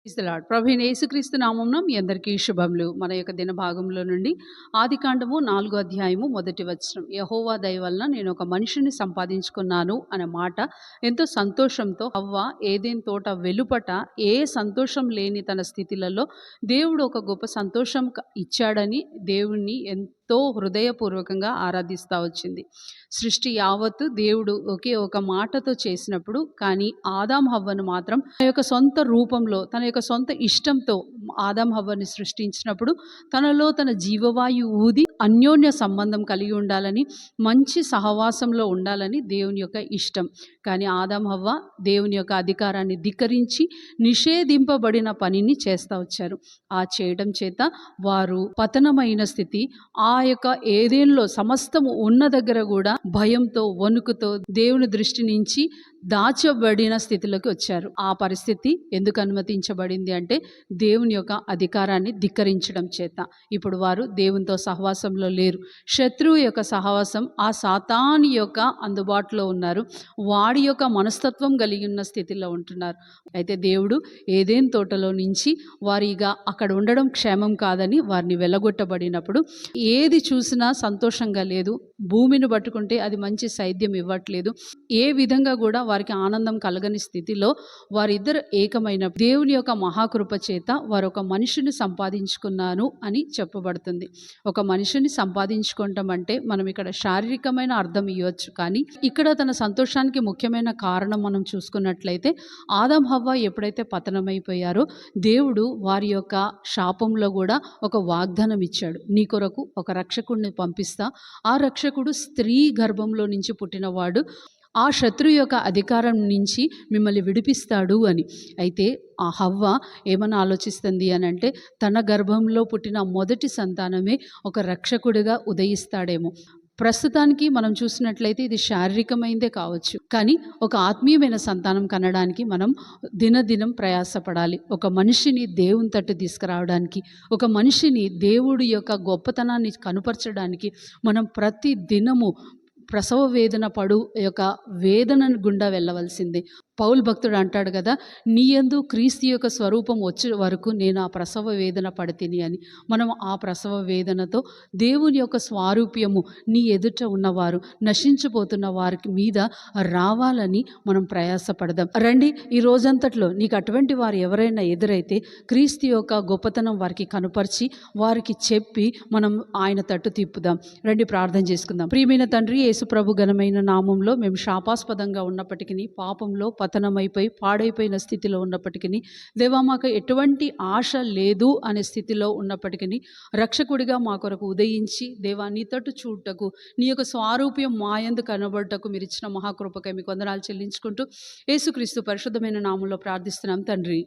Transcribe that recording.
Praise the lord. ప్రభువైన యేసుక్రీస్తు నామమున మీ అందరికీ శుభములు. మన యొక్క దిన భాగంలో నుండి ఆదికాండము 4వ అధ్యాయము 1వ వచనం. యెహోవా దయ వలన నేను ఒక మనిషిని సంపాదించుకున్నాను అనే మాట ఎంతో సంతోషంతో హవ్వ ఏదెన్ తోట వెలుపట ఏ సంతోషం లేని తన స్థితిలలో దేవుడు ఒక గొప్ప సంతోషం ఇచ్చాడని దేవుణ్ణి ఎంతో హృదయపూర్వకంగా ఆరాధిస్తూ వచ్చింది. సృష్టి యావత్తు దేవుడు ఒకే ఒక మాటతో చేసినప్పుడు, కానీ ఆదాం హవ్వను మాత్రం తన యొక్క సొంత రూపంలో తన యొక్క సొంత ఇష్టంతో ఆదాం హవ్వని సృష్టించినప్పుడు తనలో తన జీవవాయువు ఊది అన్యోన్య సంబంధం కలిగి ఉండాలని, మంచి సహవాసంలో ఉండాలని దేవుని యొక్క ఇష్టం. కానీ ఆదాం హవ్వ దేవుని యొక్క అధికారాన్ని ధిక్కరించి నిషేధింపబడిన పనిని చేస్తూ వచ్చారు. ఆ చేయడం చేత వారు పతనమైన స్థితి, ఆ యొక్క ఏదేన్లో సమస్తము ఉన్న దగ్గర కూడా భయంతో వణుకుతో దేవుని దృష్టి నుంచి దాచబడిన స్థితిలోకి వచ్చారు. ఆ పరిస్థితి ఎందుకు అనుమతించబడింది అంటే దేవుని యొక్క అధికారాన్ని ధిక్కరించడం చేత. ఇప్పుడు వారు దేవునితో సహవాసంలో లేరు. శత్రువు యొక్క సహవాసం, ఆ సాతాను యొక్క అందుబాటులో ఉన్నారు. వాడి యొక్క మనస్తత్వం కలిగి ఉన్న స్థితిలో ఉంటున్నారు. అయితే దేవుడు ఏదెన్ తోటలో నుంచి వారిగా అక్కడ ఉండడం క్షేమం కాదని వారిని వెలగొట్టబడినప్పుడు ఏది చూసినా సంతోషంగా లేదు. భూమిని పట్టుకుంటే అది మంచి సైద్యం ఇవ్వట్లేదు. ఏ విధంగా కూడా వారికి ఆనందం కలగని స్థితిలో వారిద్దరు ఏకమైన దేవుని యొక్క మహాకృప చేత వారు ఒక మనిషిని సంపాదించుకున్నాను అని చెప్పబడుతుంది. ఒక మనిషిని సంపాదించుకోవటం అంటే మనం ఇక్కడ శారీరకమైన అర్థం ఇవ్వచ్చు, కానీ ఇక్కడ తన సంతోషానికి ముఖ్యమైన కారణం మనం చూసుకున్నట్లయితే ఆదాం హవ్వ ఎప్పుడైతే పతనమైపోయారో దేవుడు వారి యొక్క శాపంలో కూడా ఒక వాగ్దానం ఇచ్చాడు. నీ కొరకు ఒక రక్షకుడిని పంపిస్తా, ఆ రక్షకుడు స్త్రీ గర్భంలో నుంచి పుట్టినవాడు, ఆ శత్రు యొక్క అధికారం నుంచి మిమ్మల్ని విడిపిస్తాడు అని. అయితే ఆ హవ్వ ఏమన్నా ఆలోచిస్తుంది అని అంటే తన గర్భంలో పుట్టిన మొదటి సంతానమే ఒక రక్షకుడిగా ఉదయిస్తాడేమో. ప్రస్తుతానికి మనం చూసినట్లయితే ఇది శారీరకమైందే కావచ్చు, కానీ ఒక ఆత్మీయమైన సంతానం కనడానికి మనం దినదినం ప్రయాసపడాలి. ఒక మనిషిని దేవుని తట్టు తీసుకురావడానికి, ఒక మనిషిని దేవుడి యొక్క గొప్పతనాన్ని కనుపరచడానికి మనం ప్రతి దినము ప్రసవ వేదన పడు యొక్క వేదన గుండా వెళ్ళవలసిందే. పౌలు భక్తుడు అంటాడు కదా, నీ యందు క్రీస్తు యొక్క స్వరూపం వచ్చే వరకు నేను ఆ ప్రసవ వేదన పడితిని అని. మనం ఆ ప్రసవ వేదనతో దేవుని యొక్క స్వారూప్యము నీ ఎదుట ఉన్నవారు, నశించిపోతున్న వారికి మీద రావాలని మనం ప్రయాసపడదాం. రండి, ఈ రోజంతట్లో నీకు అటువంటి వారు ఎవరైనా ఎదురైతే క్రీస్తు యొక్క గొప్పతనం వారికి కనుపరిచి వారికి చెప్పి మనం ఆయన తట్టు తిప్పుదాం. రండి, ప్రార్థన చేసుకుందాం. ప్రియమైన తండ్రి, యేసు ప్రభు ఘనమైన నామంలో మేము శాపాస్పదంగా ఉన్నప్పటికీ, పాపంలో పతనమైపోయి పాడైపోయిన స్థితిలో ఉన్నప్పటికీ, దేవా మాకు ఎటువంటి ఆశ లేదు అనే స్థితిలో ఉన్నప్పటికీ రక్షకుడిగా మా కొరకు ఉదయించి దేవా నీ తట్టు చూడటకు, నీ యొక్క స్వారూప్యం మాయందు కనబడటకు మీరు ఇచ్చిన మహాకృపకై మీకు వందనాలు చెల్లించుకుంటూ యేసుక్రీస్తు పరిశుద్ధమైన నామంలో ప్రార్థిస్తున్నాం తండ్రి.